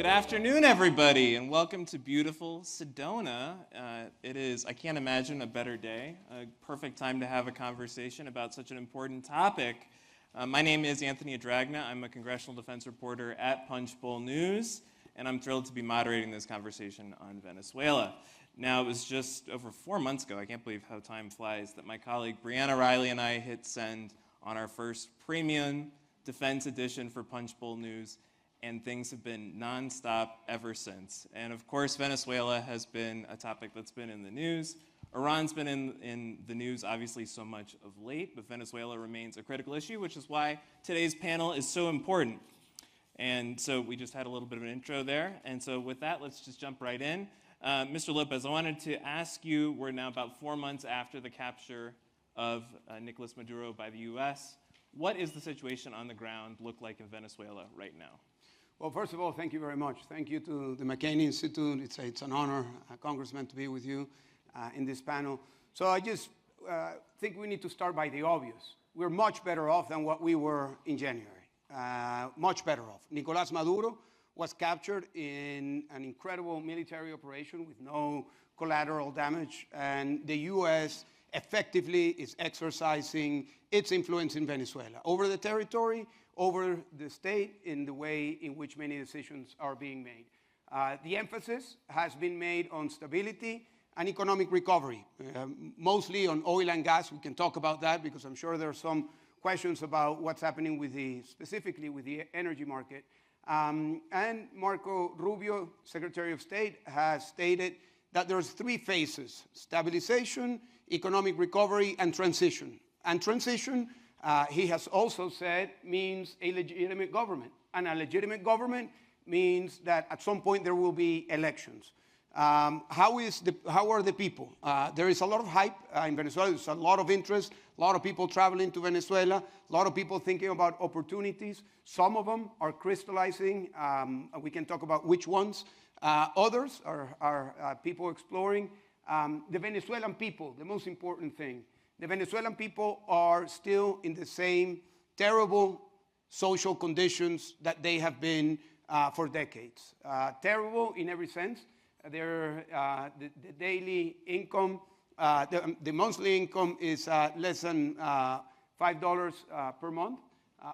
Good afternoon, everybody, and welcome to beautiful Sedona. It is, I can't imagine a better day, a perfect time to have a conversation about such an important topic. My name is Anthony Adragna. I'm a congressional defense reporter at Punchbowl News, and I'm thrilled to be moderating this conversation on Venezuela. Now, it was just over 4 months ago, I can't believe how time flies, that my colleague Brianna Riley and I hit send on our first premium defense edition for Punchbowl News, and things have been nonstop ever since. And of course, Venezuela has been a topic that's been in the news. Iran's been in the news, obviously, so much of late, but Venezuela remains a critical issue, which is why today's panel is so important. And so we just had a little bit of an intro there. And so with that, let's just jump right in. Mr. López, I wanted to ask you, we're now about 4 months after the capture of Nicolás Maduro by the U.S. What is the situation on the ground look like in Venezuela right now? Well, first of all, thank you very much. Thank you to the McCain Institute. It's an honor, Congressman, to be with you in this panel. So I just think we need to start by the obvious. We're much better off than what we were in January. Much better off. Nicolás Maduro was captured in an incredible military operation with no collateral damage, and the U.S. effectively is exercising its influence in Venezuela over the territory, over the state, in the way in which many decisions are being made. The emphasis has been made on stability and economic recovery, mostly on oil and gas. We can talk about that because I'm sure there are some questions about what's happening with specifically with the energy market. And Marco Rubio, Secretary of State, has stated that there's 3 phases: stabilization, economic recovery, and transition. And transition, he has also said, means a legitimate government. And a legitimate government means that at some point there will be elections. How are the people? There is a lot of hype in Venezuela. There's a lot of interest, a lot of people traveling to Venezuela, a lot of people thinking about opportunities. Some of them are crystallizing. We can talk about which ones. Others are people exploring. The Venezuelan people, the most important thing. The Venezuelan people are still in the same terrible social conditions that they have been for decades. Terrible in every sense. The daily income, the monthly income is less than $5 per month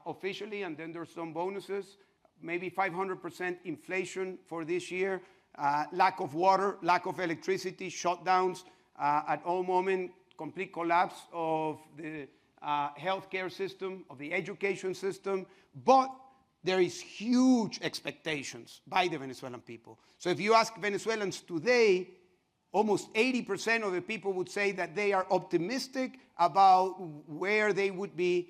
officially, and then there's some bonuses, maybe 500% inflation for this year, lack of water, lack of electricity, shutdowns at all moments, complete collapse of the healthcare system, of the education system, but there is huge expectations by the Venezuelan people. So if you ask Venezuelans today, almost 80% of the people would say that they are optimistic about where they would be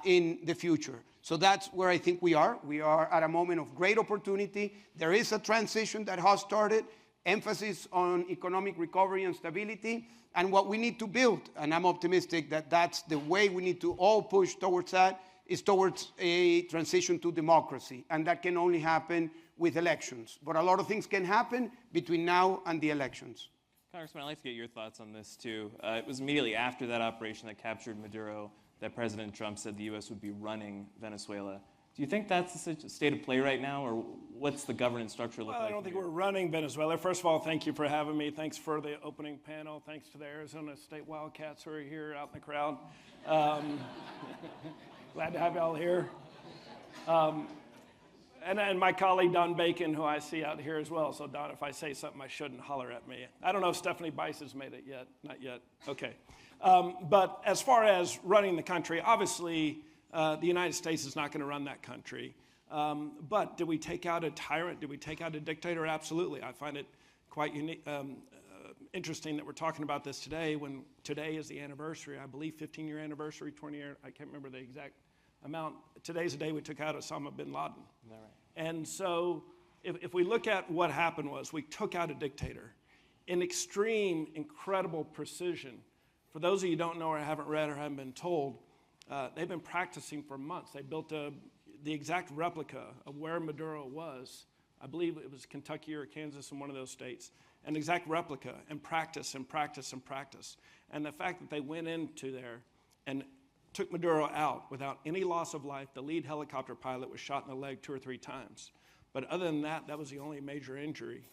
in the future. So that's where I think we are. We are at a moment of great opportunity. There is a transition that has started, emphasis on economic recovery and stability, and what we need to build, and I'm optimistic that that's the way we need to all push towards that, is towards a transition to democracy, and that can only happen with elections. But a lot of things can happen between now and the elections. Congressman, I'd like to get your thoughts on this too. It was immediately after that operation that captured Maduro that President Trump said the U.S. would be running Venezuela. Do you think that's the state of play right now, or what's the governance structure look like? I don't think we're running Venezuela. First of all, thank you for having me. Thanks for the opening panel. Thanks to the Arizona State Wildcats who are here out in the crowd. Glad to have y'all here. And my colleague, Don Bacon, who I see out here as well. So, Don, if I say something I shouldn't, holler at me. I don't know if Stephanie Bice has made it yet. Not yet. Okay. But as far as running the country, obviously, the United States is not going to run that country. But did we take out a tyrant? Did we take out a dictator? Absolutely. I find it quite unique, interesting that we're talking about this today, when today is the anniversary, I believe 15-year anniversary, 20-year, I can't remember the exact amount. Today's the day we took out Osama bin Laden. Is that right? And so if we look at what happened was we took out a dictator in extreme, incredible precision. For those of you who don't know or haven't read or haven't been told, they've been practicing for months. They built the exact replica of where Maduro was. I believe it was Kentucky or Kansas in one of those states. An exact replica, and practice and practice and practice. And the fact that they went into there and took Maduro out without any loss of life. The lead helicopter pilot was shot in the leg 2 or 3 times. But other than that, that was the only major injury.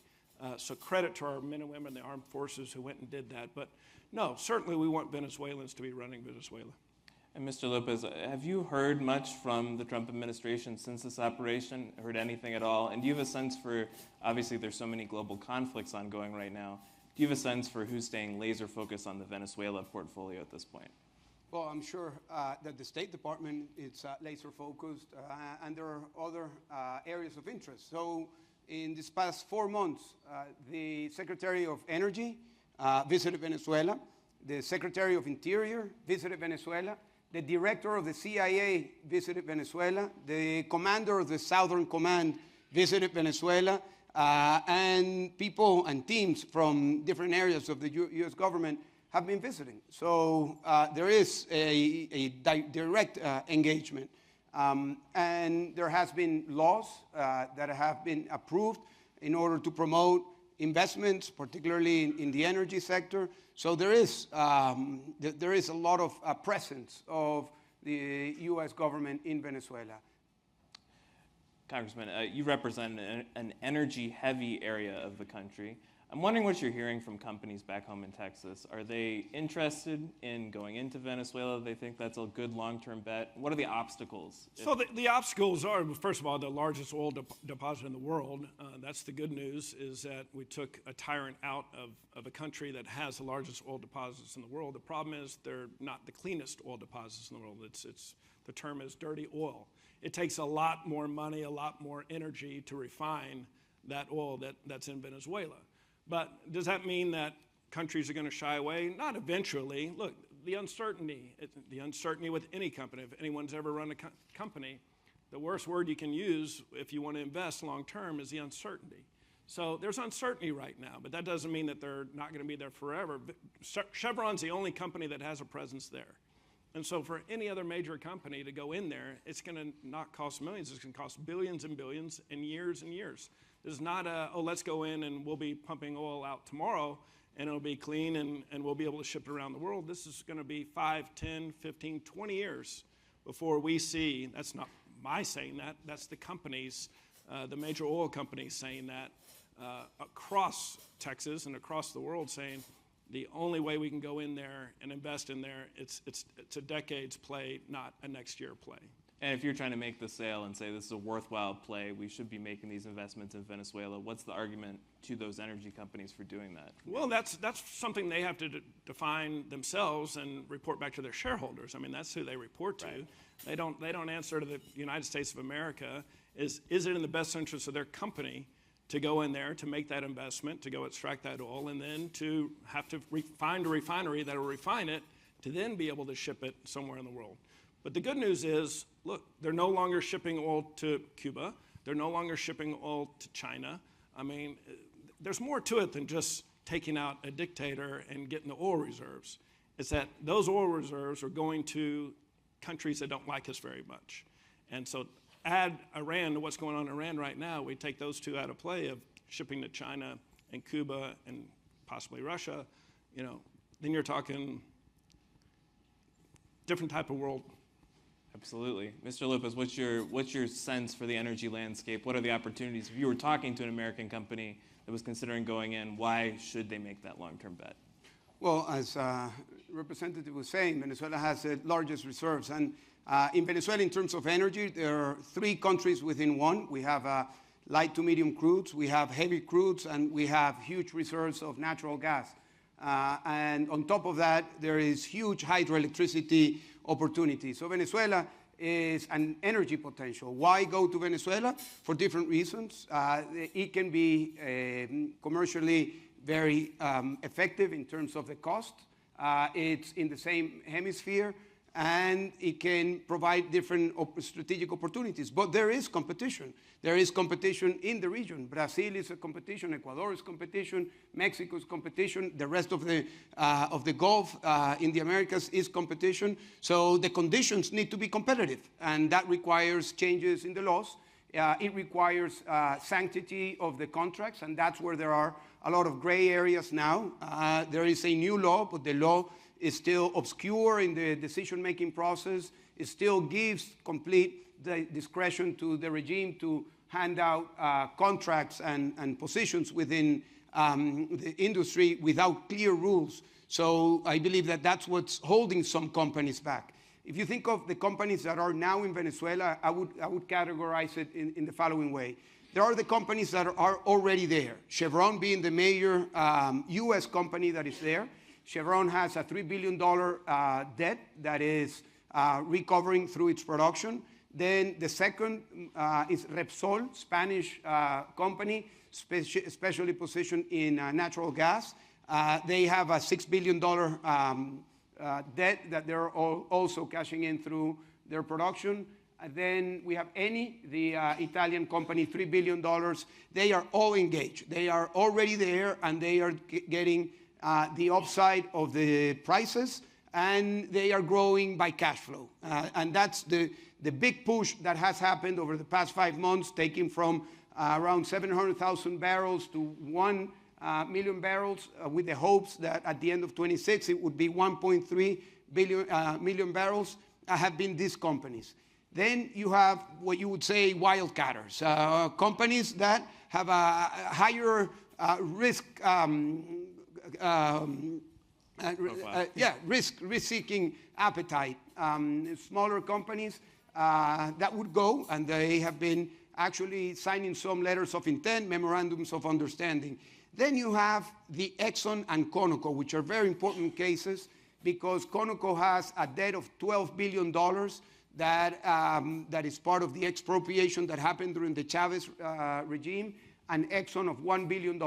So credit to our men and women in the armed forces who went and did that. But no, certainly we want Venezuelans to be running Venezuela. And Mr. Lopez, have you heard much from the Trump administration since this operation? Heard anything at all? And do you have a sense for, obviously there's so many global conflicts ongoing right now, do you have a sense for who's staying laser focused on the Venezuela portfolio at this point? Well, I'm sure that the State Department is laser focused, and there are other areas of interest. So in this past 4 months, the Secretary of Energy visited Venezuela, the Secretary of Interior visited Venezuela, the Director of the CIA visited Venezuela, the Commander of the Southern Command visited Venezuela, and people and teams from different areas of the U.S. government have been visiting. So there is a direct engagement. And there has been laws that have been approved in order to promote investments, particularly in the energy sector. So there is a lot of presence of the U.S. government in Venezuela. Congressman, you represent an energy-heavy area of the country. I'm wondering what you're hearing from companies back home in Texas. Are they interested in going into Venezuela? Do they think that's a good long-term bet? What are the obstacles? So the obstacles are, first of all, the largest oil deposit in the world. That's the good news, is that we took a tyrant out of a country that has the largest oil deposits in the world. The problem is they're not the cleanest oil deposits in the world. The term is dirty oil. It takes a lot more money, a lot more energy to refine that oil that's in Venezuela. But does that mean that countries are going to shy away? Not eventually. Look, the uncertainty with any company, if anyone's ever run a company, the worst word you can use if you want to invest long term is the uncertainty. So there's uncertainty right now, but that doesn't mean that they're not going to be there forever. Chevron's the only company that has a presence there. And so for any other major company to go in there, it's going to not cost millions. It's going to cost billions and billions and years and years. This is not let's go in and we'll be pumping oil out tomorrow and it'll be clean and we'll be able to ship it around the world. This is going to be 5, 10, 15, 20 years before we see, that's not my saying that, that's the companies, the major oil companies saying that across Texas and across the world, saying the only way we can go in there and invest in there, it's a decades play, not a next year play. And if you're trying to make the sale and say this is a worthwhile play, we should be making these investments in Venezuela, what's the argument to those energy companies for doing that? Well, that's something they have to define themselves and report back to their shareholders. I mean, that's who they report to. Right. They don't answer to the United States of America. Is it in the best interest of their company to go in there, to make that investment, to go extract that oil, and then to have to find a refinery that will refine it to then be able to ship it somewhere in the world. But the good news is, look, they're no longer shipping oil to Cuba. They're no longer shipping oil to China. I mean, there's more to it than just taking out a dictator and getting the oil reserves. It's that those oil reserves are going to countries that don't like us very much. And so add Iran to what's going on in Iran right now, we take those two out of play of shipping to China and Cuba and possibly Russia, then you're talking different type of world. Absolutely. Mr. Lopez, what's your sense for the energy landscape? What are the opportunities? If you were talking to an American company that was considering going in, why should they make that long-term bet? Well, as Representative was saying, Venezuela has the largest reserves. And in Venezuela, in terms of energy, there are 3 countries within one. We have light to medium crudes, we have heavy crudes, and we have huge reserves of natural gas. And on top of that, there is huge hydroelectricity opportunity. So Venezuela is an energy potential. Why go to Venezuela? For different reasons. It can be commercially very effective in terms of the cost. It's in the same hemisphere, and it can provide different strategic opportunities. But there is competition. There is competition in the region. Brazil is a competition, Ecuador is competition, Mexico is competition, the rest of the Gulf in the Americas is competition. So the conditions need to be competitive, and that requires changes in the laws. It requires sanctity of the contracts, and that's where there are a lot of gray areas now. There is a new law, but the law is still obscure in the decision-making process. it still gives complete discretion to the regime to hand out contracts and positions within the industry without clear rules. So I believe that that's what's holding some companies back. If you think of the companies that are now in Venezuela, I would categorize it in the following way. There are the companies that are already there, Chevron being the major US company that is there. Chevron has a $3 billion debt that is recovering through its production. Then the second is Repsol, Spanish company, especially positioned in natural gas. They have a $6 billion debt that they're also cashing in through their production. And then we have Eni, the Italian company, $3 billion. They are all engaged. They are already there, and they are getting the upside of the prices, and they are growing by cash flow. And that's the big push that has happened over the past 5 months, taking from around 700,000 barrels to 1 million barrels, with the hopes that at the end of 26 it would be 1.3 million barrels, have been these companies. Then you have what you would say wildcatters, companies that have a higher risk-seeking appetite. Smaller companies that would go, and they have been actually signing some letters of intent, memorandums of understanding. Then you have the Exxon and Conoco, which are very important cases because Conoco has a debt of $12 billion that is part of the expropriation that happened during the Chavez regime, and Exxon of $1 billion.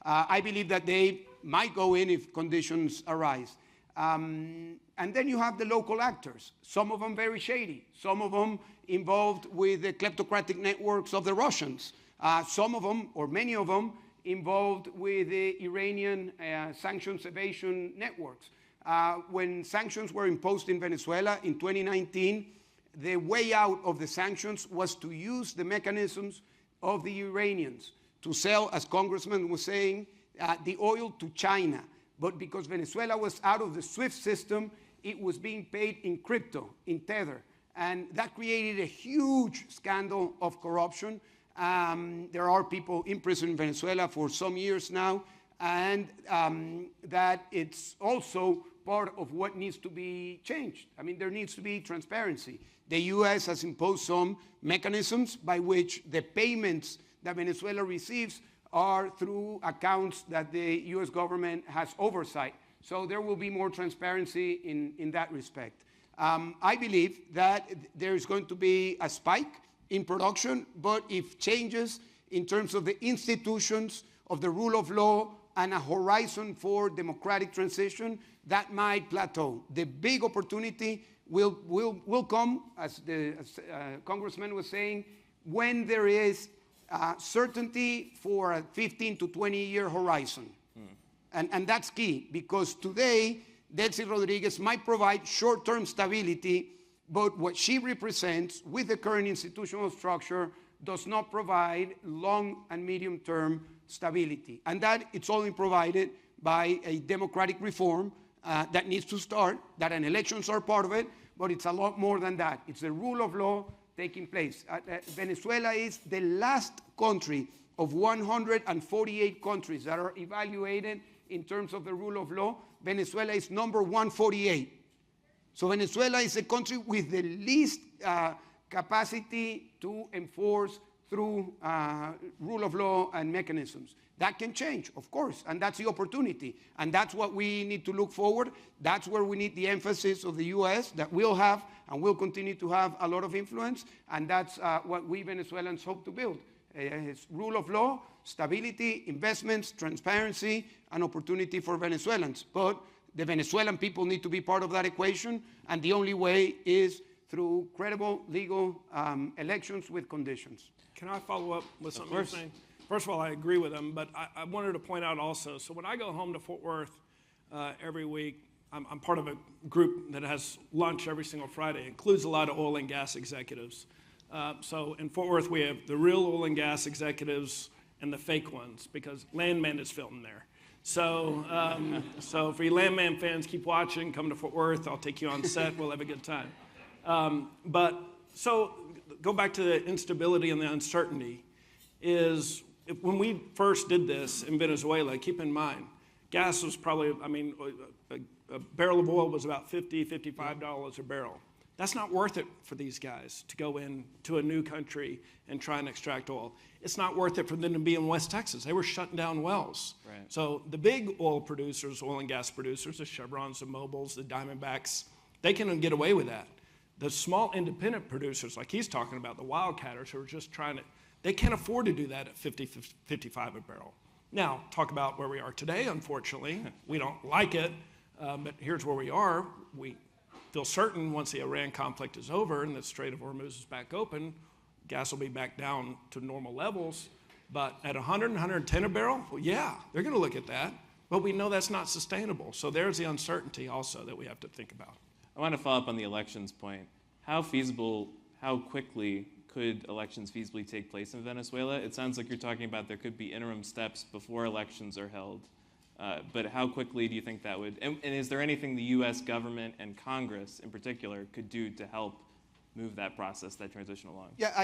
I believe that they might go in if conditions arise. And then you have the local actors, some of them very shady, some of them involved with the kleptocratic networks of the Russians, some of them, or many of them, involved with the Iranian sanctions evasion networks. When sanctions were imposed in Venezuela in 2019, the way out of the sanctions was to use the mechanisms of the Iranians to sell, as Congressman was saying, the oil to China. But because Venezuela was out of the SWIFT system, it was being paid in crypto, in Tether. And that created a huge scandal of corruption. There are people in prison in Venezuela for some years now, and that it's also part of what needs to be changed. I mean, there needs to be transparency. The US has imposed some mechanisms by which the payments that Venezuela receives are through accounts that the US government has oversight. So there will be more transparency in that respect. I believe that there's going to be a spike in production, but if changes in terms of the institutions of the rule of law and a horizon for democratic transition, that might plateau. The big opportunity will come, as the Congressman was saying, when there is certainty for a 15 to 20-year horizon. And that's key, because today, Delcy Rodriguez might provide short-term stability, but what she represents with the current institutional structure does not provide long and medium-term stability. And that it's only provided by a democratic reform that needs to start, that an elections are part of it, but it's a lot more than that. It's the rule of law taking place. Venezuela is the last country of 148 countries that are evaluated in terms of the rule of law. Venezuela is number 148. So Venezuela is a country with the least capacity to enforce through rule of law and mechanisms. That can change, of course, and that's the opportunity. And that's what we need to look forward. That's where we need the emphasis of the US that will have and will continue to have a lot of influence. And that's what we Venezuelans hope to build. It's rule of law, stability, investments, transparency, and opportunity for Venezuelans. But the Venezuelan people need to be part of that equation, and the only way is through credible legal elections with conditions. Can I follow up with something you're saying? First of all, I agree with him, but I wanted to point out also, so when I go home to Fort Worth every week, I'm part of a group that has lunch every single Friday. It includes a lot of oil and gas executives. So in Fort Worth, we have the real oil and gas executives and the fake ones, because Landman is filmed there. So, so for you Landman fans, keep watching, come to Fort Worth, I'll take you on set, we'll have a good time. But so go back to the instability and the uncertainty is when we first did this in Venezuela, keep in mind, gas was probably, a barrel of oil was about $50, $55 a barrel. That's not worth it for these guys to go into a new country and try and extract oil. It's not worth it for them to be in West Texas. They were shutting down wells. Right. So the big oil producers, oil and gas producers, the Chevrons, the Mobils, the Diamondbacks, they can get away with that. The small independent producers, like he's talking about, the wildcatters who are just trying to, they can't afford to do that at 50, 55 a barrel. Now, talk about where we are today, unfortunately. We don't like it, but here's where we are. We feel certain once the Iran conflict is over and the Strait of Hormuz is back open, gas will be back down to normal levels. But at 100 and 110 a barrel, well, yeah, they're going to look at that. But we know that's not sustainable. So there's the uncertainty also that we have to think about. I want to follow up on the elections point. How quickly could elections feasibly take place in Venezuela? It sounds like you're talking about there could be interim steps before elections are held. But how quickly do you think that would, and is there anything the US government and Congress in particular could do to help move that process, that transition along? Yeah,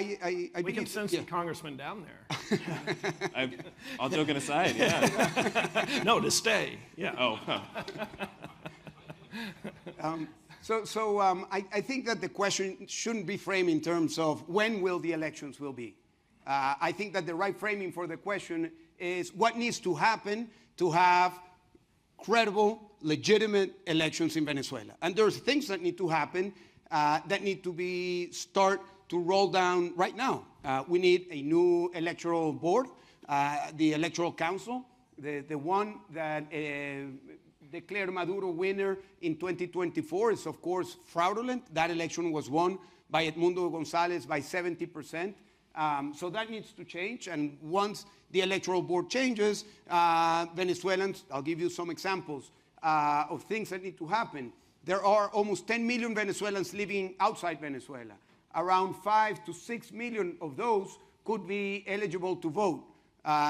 We can send some congressmen down there. All joking aside, yeah. No, to stay, yeah. Oh. I think that the question shouldn't be framed in terms of when will the elections will be. I think that the right framing for the question is what needs to happen to have credible, legitimate elections in Venezuela. And there's things that need to happen that need to start to roll down right now. We need a new electoral board, the electoral council, the one that declared Maduro winner in 2024 is of course fraudulent. That election was won by Edmundo Gonzalez by 70%. So that needs to change, and once the electoral board changes, Venezuelans, I'll give you some examples of things that need to happen. There are almost 10 million Venezuelans living outside Venezuela. Around 5 to 6 million of those could be eligible to vote.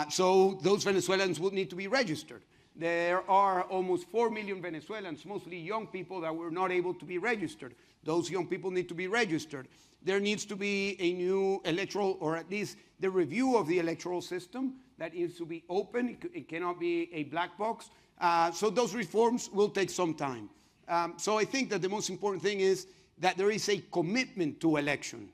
So those Venezuelans would need to be registered. There are almost 4 million Venezuelans, mostly young people, that were not able to be registered. Those young people need to be registered. There needs to be a new electoral, or at least the review of the electoral system that needs to be open. It cannot be a black box. So those reforms will take some time. So I think that the most important thing is that there is a commitment to election.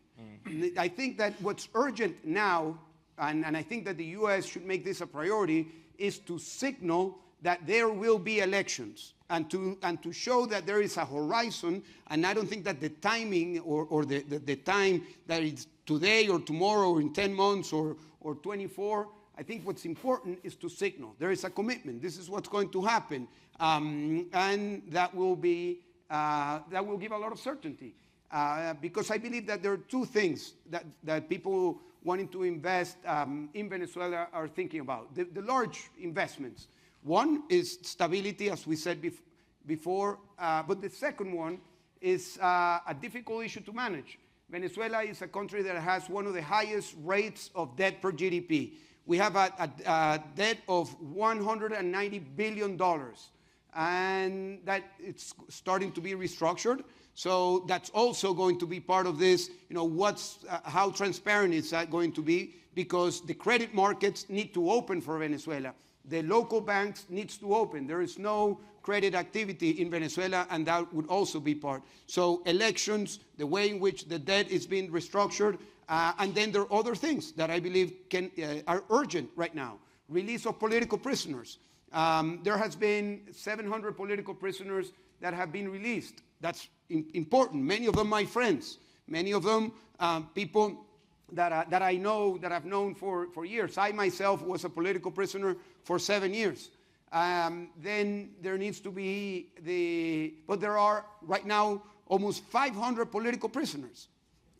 I think that what's urgent now, and I think that the US should make this a priority, is to signal that there will be elections and to show that there is a horizon. And I don't think that the timing or the time that it's today or tomorrow or in 10 months or 24, I think what's important is to signal there is a commitment. This is what's going to happen. And that will give a lot of certainty. Because I believe that there are two things that people wanting to invest in Venezuela are thinking about. The large investments. One is stability, as we said before, but the second one is a difficult issue to manage. Venezuela is a country that has one of the highest rates of debt per GDP. We have a debt of $190 billion, and that it's starting to be restructured. So that's also going to be part of this. How transparent is that going to be? Because the credit markets need to open for Venezuela. The local banks needs to open. There is no credit activity in Venezuela, and that would also be part. So elections, the way in which the debt is being restructured, and then there are other things that I believe are urgent right now. Release of political prisoners. There has been 700 political prisoners that have been released. That's important. Many of them my friends. Many of them people that I know, that I've known for years. I myself was a political prisoner for 7 years. Then there needs to be but there are right now almost 500 political prisoners,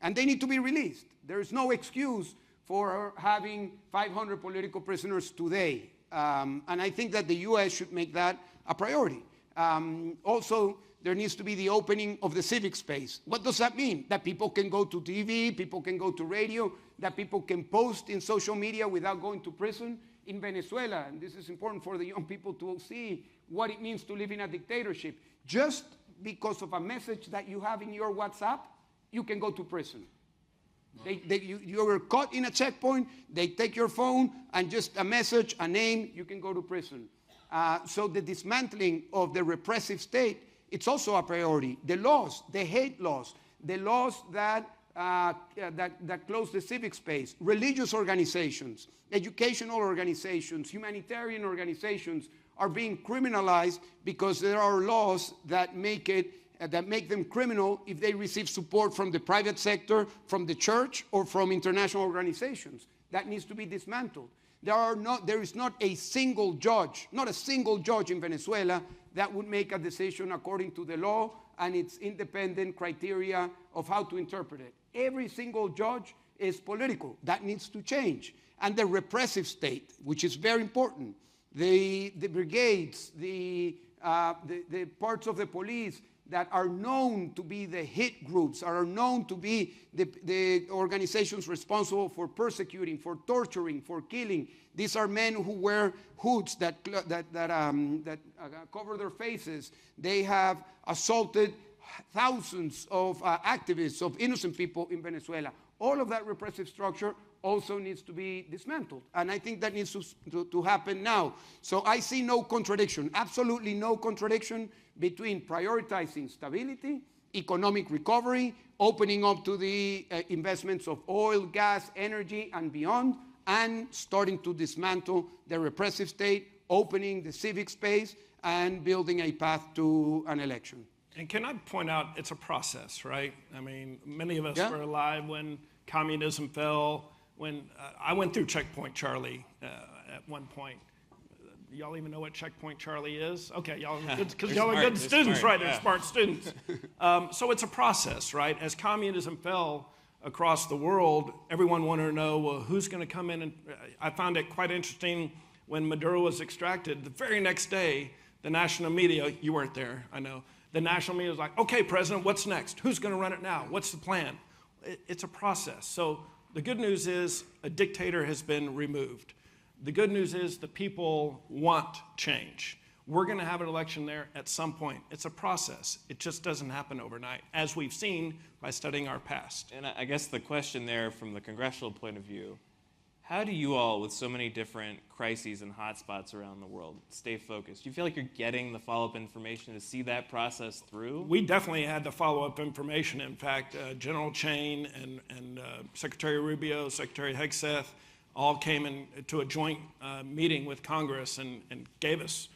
and they need to be released. There is no excuse for having 500 political prisoners today. And I think that the US should make that a priority. Also, there needs to be the opening of the civic space. What does that mean? That people can go to TV, people can go to radio, that people can post in social media without going to prison. In Venezuela, and this is important for the young people to see what it means to live in a dictatorship. Just because of a message that you have in your WhatsApp, you can go to prison. You were caught in a checkpoint, they take your phone and just a message, a name, you can go to prison. So the dismantling of the repressive state, it's also a priority. The laws, the hate laws, the laws that close the civic space, religious organizations, educational organizations, humanitarian organizations are being criminalized because there are laws that make them criminal if they receive support from the private sector, from the church, or from international organizations. That needs to be dismantled. There is not a single judge, not a single judge in Venezuela that would make a decision according to the law and its independent criteria of how to interpret it. Every single judge is political. That needs to change. And the repressive state, which is very important, the brigades, the parts of the police that are known to be the hit groups, are known to be the organizations responsible for persecuting, for torturing, for killing. These are men who wear hoods that cover their faces. They have assaulted thousands of activists, of innocent people in Venezuela. All of that repressive structure also needs to be dismantled. And I think that needs to happen now. So I see no contradiction, absolutely no contradiction between prioritizing stability, economic recovery, opening up to the investments of oil, gas, energy, and beyond, and starting to dismantle the repressive state, opening the civic space, and building a path to an election. And can I point out, it's a process, right? I mean, many of us were alive when communism fell, when I went through Checkpoint Charlie at one point. Y'all even know what Checkpoint Charlie is? Okay, y'all, because y'all are good students, right? They're smart students. So it's a process, right? As communism fell across the world, everyone wanted to know, well, who's going to come in? And I found it quite interesting when Maduro was extracted. The very next day, the national media, you weren't there, I know. The national media was like, okay, President, what's next? Who's going to run it now? What's the plan? It's a process. So the good news is a dictator has been removed. The good news is the people want change. We're going to have an election there at some point. It's a process. It just doesn't happen overnight, as we've seen by studying our past. And I guess the question there from the congressional point of view, how do you all, with so many different crises and hotspots around the world, stay focused? Do you feel like you're getting the follow-up information to see that process through? We definitely had the follow-up information. In fact, General Chain and Secretary Rubio, Secretary Hegseth, all came into a joint meeting with Congress and gave us,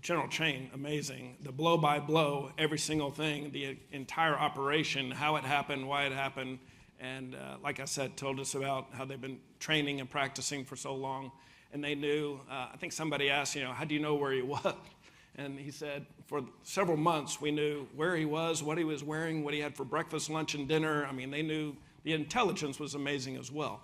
General Chain, amazing, the blow-by-blow, every single thing, the entire operation, how it happened, why it happened, and like I said, told us about how they've been training and practicing for so long, and they knew, I think somebody asked, how do you know where he was? And he said, for several months, we knew where he was, what he was wearing, what he had for breakfast, lunch, and dinner. I mean, they knew the intelligence was amazing as well.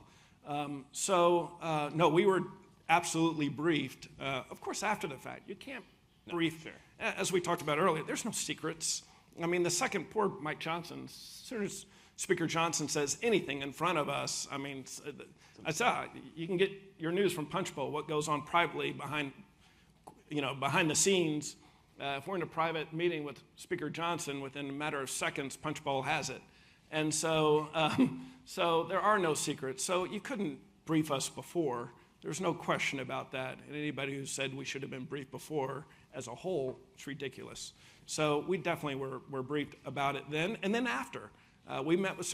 No, we were absolutely briefed. Of course, after the fact, you can't brief. Sure. As we talked about earlier, there's no secrets. I mean, the second poor Mike Johnson, as soon as Speaker Johnson says anything in front of us, I mean, you can get your news from Punchbowl, what goes on privately behind the scenes. If we're in a private meeting with Speaker Johnson, within a matter of seconds, Punchbowl has it. And so there are no secrets. So you couldn't brief us before. There's no question about that. And anybody who said we should have been briefed before as a whole, it's ridiculous. So we definitely were briefed about it then. And then after, we met with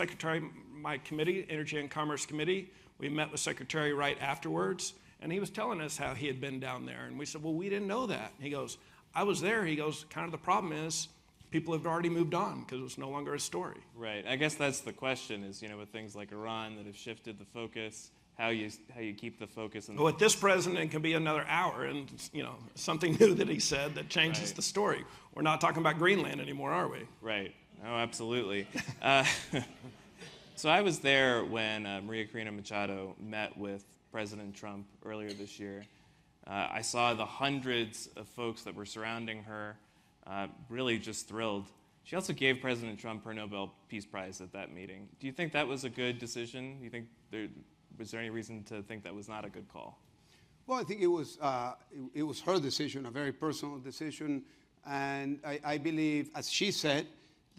my committee, Energy and Commerce Committee. We met with Secretary Wright afterwards. And he was telling us how he had been down there. And we said, well, we didn't know that. He goes, I was there. He goes, kind of the problem is, people have already moved on because it's no longer a story. Right. I guess that's the question is, with things like Iran that have shifted the focus, how you keep the focus. Well, with this president, it can be another hour and, something new that he said that changes the story. We're not talking about Greenland anymore, are we? Right. Oh, absolutely. So I was there when Maria Corina Machado met with President Trump earlier this year. I saw the hundreds of folks that were surrounding her, really just thrilled. She also gave President Trump her Nobel Peace Prize at that meeting. Do you think that was a good decision? Do you think was there any reason to think that was not a good call? Well, I think it was her decision, a very personal decision. And I believe, as she said,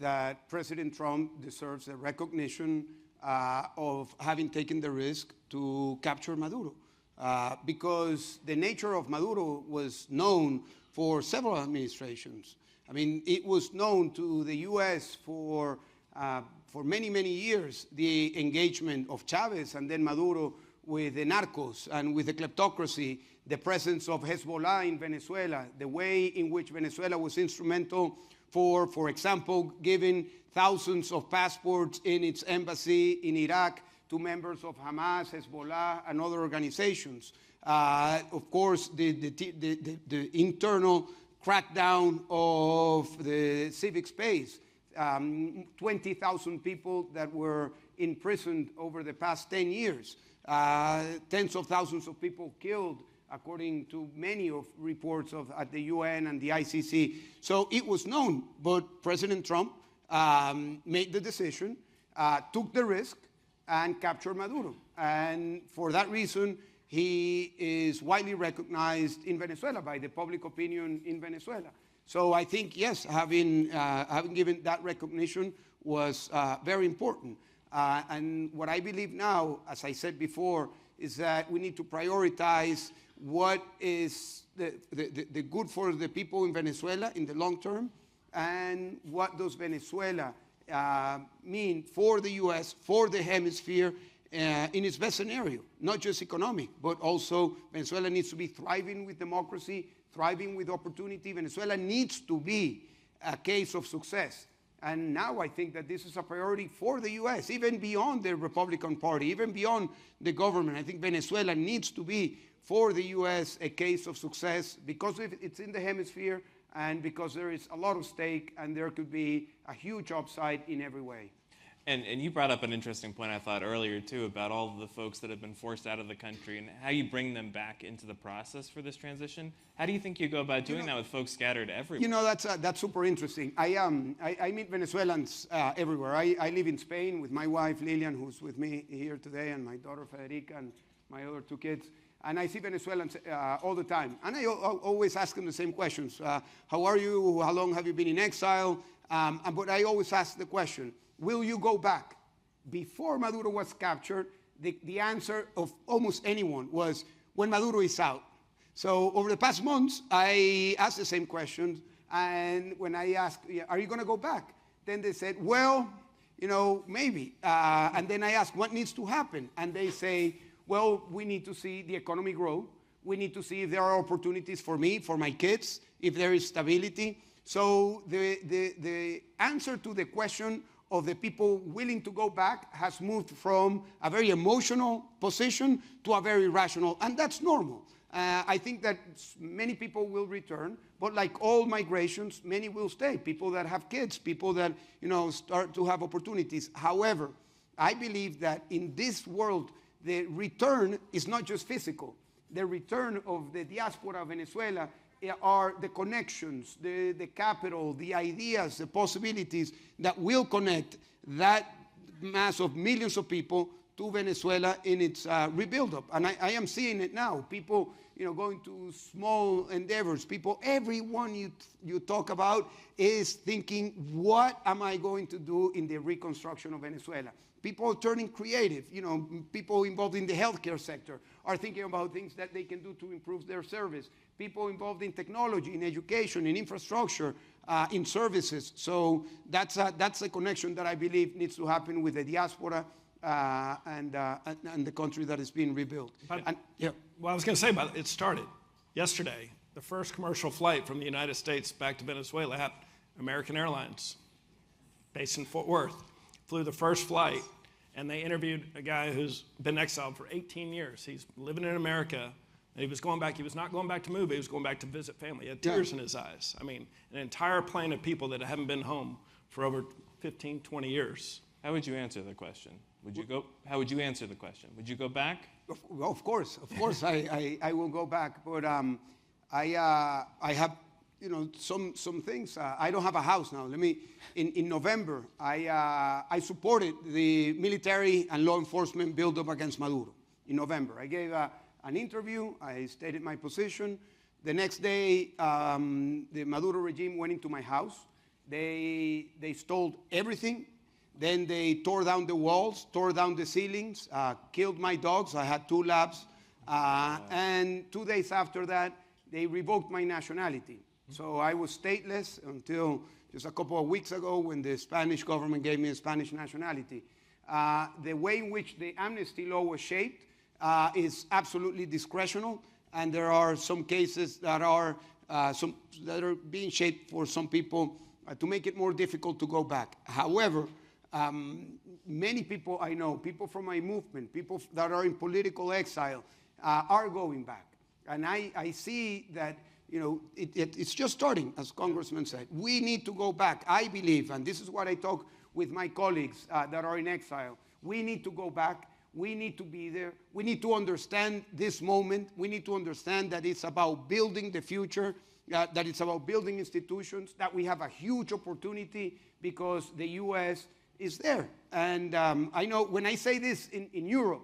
that President Trump deserves a recognition of having taken the risk to capture Maduro. Because the nature of Maduro was known for several administrations. I mean, it was known to the U.S. for many, many years, the engagement of Chavez and then Maduro with the narcos and with the kleptocracy, the presence of Hezbollah in Venezuela, the way in which Venezuela was instrumental for example, giving thousands of passports in its embassy in Iraq to members of Hamas, Hezbollah, and other organizations. Of course, the internal crackdown of the civic space. 20,000 people that were imprisoned over the past 10 years. Tens of thousands of people killed, according to many of reports at the UN and the ICC. So it was known, but President Trump made the decision, took the risk, and captured Maduro. And for that reason, he is widely recognized in Venezuela by the public opinion in Venezuela. So I think, yes, having given that recognition was very important. And what I believe now, as I said before, is that we need to prioritize what is the good for the people in Venezuela in the long term, and what does Venezuela mean for the U.S., for the hemisphere, in its best scenario, not just economic, but also Venezuela needs to be thriving with democracy, thriving with opportunity. Venezuela needs to be a case of success. And now I think that this is a priority for the U.S., even beyond the Republican Party, even beyond the government. I think Venezuela needs to be, for the U.S., a case of success because it's in the hemisphere and because there is a lot of stake and there could be a huge upside in every way. And you brought up an interesting point, I thought, earlier, too, about all of the folks that have been forced out of the country and how you bring them back into the process for this transition. How do you think you go about doing that with folks scattered everywhere? You know, that's super interesting. I meet Venezuelans everywhere. I live in Spain with my wife, Lilian, who's with me here today, and my daughter, Federica, and my other two kids. And I see Venezuelans all the time. And I always ask them the same questions. How are you? How long have you been in exile? But I always ask the question, will you go back? Before Maduro was captured, the answer of almost anyone was, when Maduro is out. So over the past months, I asked the same questions. And when I asked, are you going to go back? Then they said, well, you know, maybe. And then I asked, what needs to happen? And they say, well, we need to see the economy grow. We need to see if there are opportunities for me, for my kids, if there is stability. So the answer to the question of the people willing to go back has moved from a very emotional position to a very rational, and that's normal. I think that many people will return, but like all migrations, many will stay. People that have kids, people that, you know, start to have opportunities. However, I believe that in this world, the return is not just physical. The return of the diaspora of Venezuela are the connections, the capital, the ideas, the possibilities that will connect that mass of millions of people to Venezuela in its rebuild-up. And I am seeing it now. People, you know, going to small endeavors. People, everyone you talk about is thinking, what am I going to do in the reconstruction of Venezuela? People are turning creative. You know, people involved in the healthcare sector are thinking about things that they can do to improve their service. People involved in technology, in education, in infrastructure, in services. So that's a connection that I believe needs to happen with the diaspora and the country that is being rebuilt. Yeah. Well, I was going to say about it started yesterday. The first commercial flight from the United States back to Venezuela had American Airlines, based in Fort Worth, flew the first flight, and they interviewed a guy who's been exiled for 18 years. He's living in America. He was going back. He was not going back to move. He was going back to visit family. He had tears in his eyes. I mean, an entire plane of people that haven't been home for over 15, 20 years. How would you answer the question? How would you answer the question? Would you go back? Well, of course, I will go back. But I have, you know, some things. I don't have a house now. In November, I supported the military and law enforcement build-up against Maduro. In November, I gave an interview. I stated my position. The next day, the Maduro regime went into my house. They stole everything. Then they tore down the walls, tore down the ceilings, killed my dogs. I had 2 labs. And 2 days after that, they revoked my nationality. So I was stateless until just a couple of weeks ago when the Spanish government gave me a Spanish nationality. The way in which the amnesty law was shaped is absolutely discretional, and there are some cases that are being shaped for some people to make it more difficult to go back. However, many people I know, people from my movement, people that are in political exile, are going back. And I see that, you know, it's just starting, as Congressman said. We need to go back. I believe, and this is what I talk with my colleagues that are in exile, we need to go back. We need to be there. We need to understand this moment. We need to understand that it's about building the future, that it's about building institutions, that we have a huge opportunity because the U.S. is there. And I know when I say this in Europe,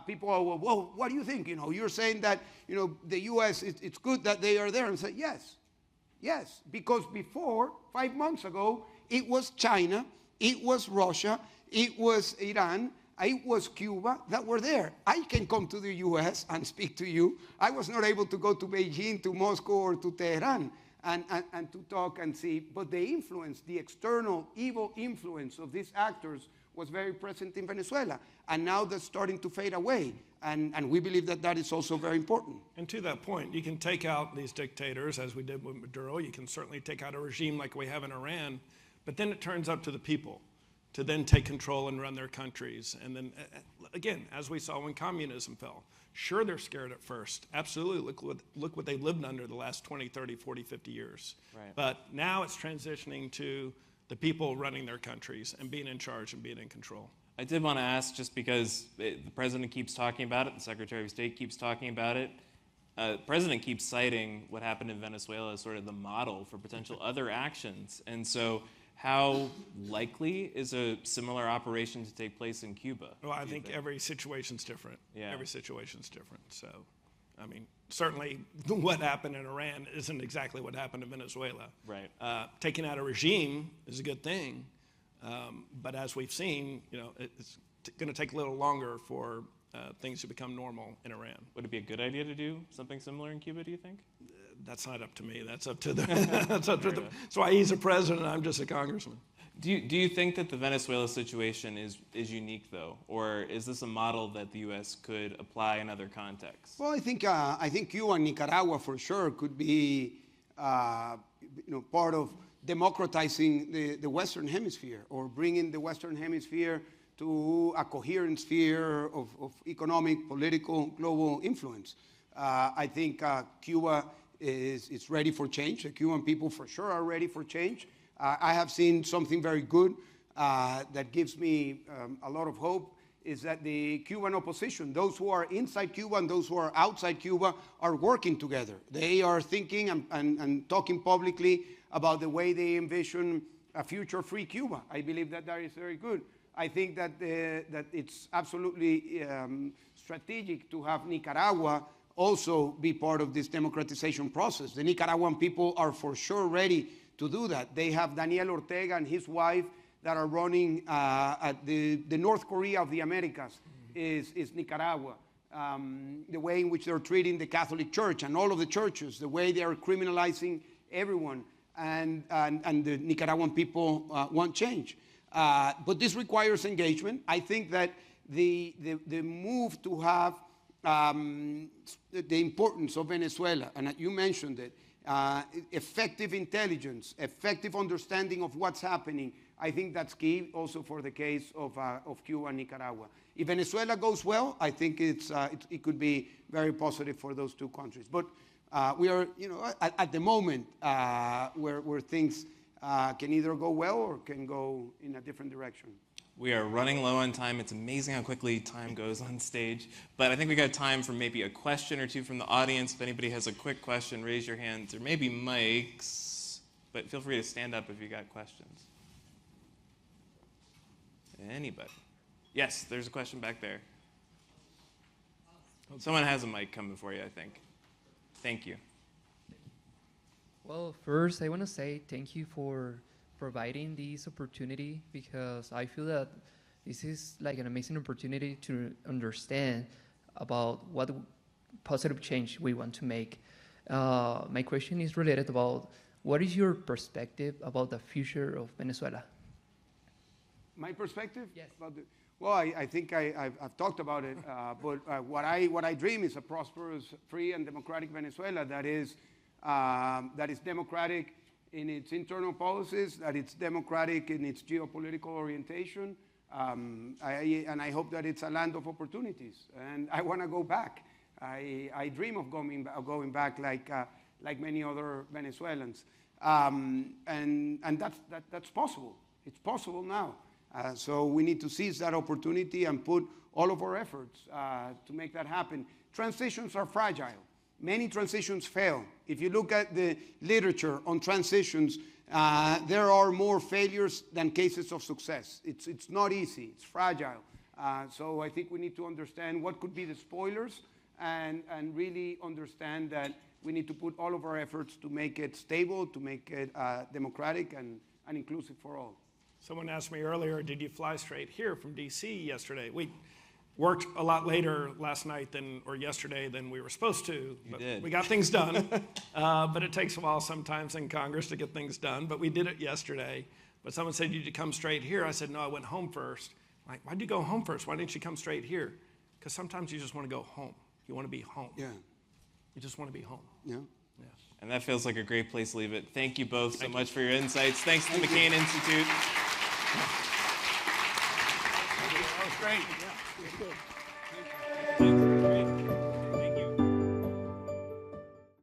people are, well, what do you think? You know, you're saying that, you know, the U.S., it's good that they are there. And say, yes, because before, 5 months ago, it was China, it was Russia, it was Iran, it was Cuba that were there. I can come to the U.S. and speak to you. I was not able to go to Beijing, to Moscow, or to Tehran and to talk and see. But the influence, the external evil influence of these actors was very present in Venezuela. And now that's starting to fade away. And we believe that that is also very important. And to that point, you can take out these dictators, as we did with Maduro. You can certainly take out a regime like we have in Iran. But then it turns up to the people to then take control and run their countries. And then, again, as we saw when communism fell, sure, they're scared at first. Absolutely. Look what they lived under the last 20, 30, 40, 50 years. Right. But now it's transitioning to the people running their countries and being in charge and being in control. I did want to ask, just because the president keeps talking about it, the Secretary of State keeps talking about it, the president keeps citing what happened in Venezuela as sort of the model for potential other actions. And so how likely is a similar operation to take place in Cuba? Well, I think every situation's different. Yeah. Every situation's different. So, I mean, certainly what happened in Iran isn't exactly what happened in Venezuela. Right. Taking out a regime is a good thing. But as we've seen, you know, it's going to take a little longer for things to become normal in Iran. Would it be a good idea to do something similar in Cuba, do you think? That's not up to me. That's up to the. That's why he's a president. I'm just a congressman. Do you think that the Venezuela situation is unique, though, or is this a model that the U.S. could apply in other contexts? Well, I think Cuba and Nicaragua for sure could be, part of democratizing the Western Hemisphere, or bringing the Western Hemisphere to a coherent sphere of economic, political, global influence. I think Cuba is ready for change. The Cuban people for sure are ready for change. I have seen something very good that gives me a lot of hope, is that the Cuban opposition, those who are inside Cuba and those who are outside Cuba, are working together. They are thinking and talking publicly about the way they envision a future-free Cuba. I believe that that is very good. I think that it's absolutely strategic to have Nicaragua also be part of this democratization process. The Nicaraguan people are for sure ready to do that. They have Daniel Ortega and his wife that are running at the North Korea of the Americas is Nicaragua. The way in which they're treating the Catholic Church and all of the churches, the way they are criminalizing everyone, and the Nicaraguan people want change. But this requires engagement. I think that the move to have the importance of Venezuela, and you mentioned it, effective intelligence, effective understanding of what's happening, I think that's key also for the case of Cuba and Nicaragua. If Venezuela goes well, I think it could be very positive for those two countries. But we are, at the moment where things can either go well or can go in a different direction. We are running low on time. It's amazing how quickly time goes on stage. But I think we got time for maybe a question or two from the audience. If anybody has a quick question, raise your hands. There may be mics, but feel free to stand up if you got questions. Anybody? Yes, there's a question back there. Someone has a mic coming for you, I think. Thank you. Well, first I want to say thank you for providing this opportunity, because I feel that this is like an amazing opportunity to understand about what positive change we want to make. My question is related about what is your perspective about the future of Venezuela? My perspective? Yes. Well, I think I've talked about it, but what I dream is a prosperous, free, and democratic Venezuela that is democratic in its internal policies, that it's democratic in its geopolitical orientation, and I hope that it's a land of opportunities. And I want to go back. I dream of going back like many other Venezuelans, and that's possible. It's possible now. So we need to seize that opportunity and put all of our efforts to make that happen. Transitions are fragile. Many transitions fail. If you look at the literature on transitions, there are more failures than cases of success. It's not easy. It's fragile. So I think we need to understand what could be the spoilers and really understand that we need to put all of our efforts to make it stable, to make it democratic and inclusive for all. Someone asked me earlier, did you fly straight here from D.C. yesterday? We worked a lot later last night or yesterday than we were supposed to. You did. We got things done, but it takes a while sometimes in Congress to get things done, but we did it yesterday. But someone said, did you come straight here? I said, no, I went home first. I'm like, why'd you go home first? Why didn't you come straight here? Because sometimes you just want to go home. You want to be home. Yeah. You just want to be home. Yeah. Yeah. And that feels like a great place to leave it. Thank you both so much for your insights. Thanks to the McCain Institute. That was great. Yeah, it was good.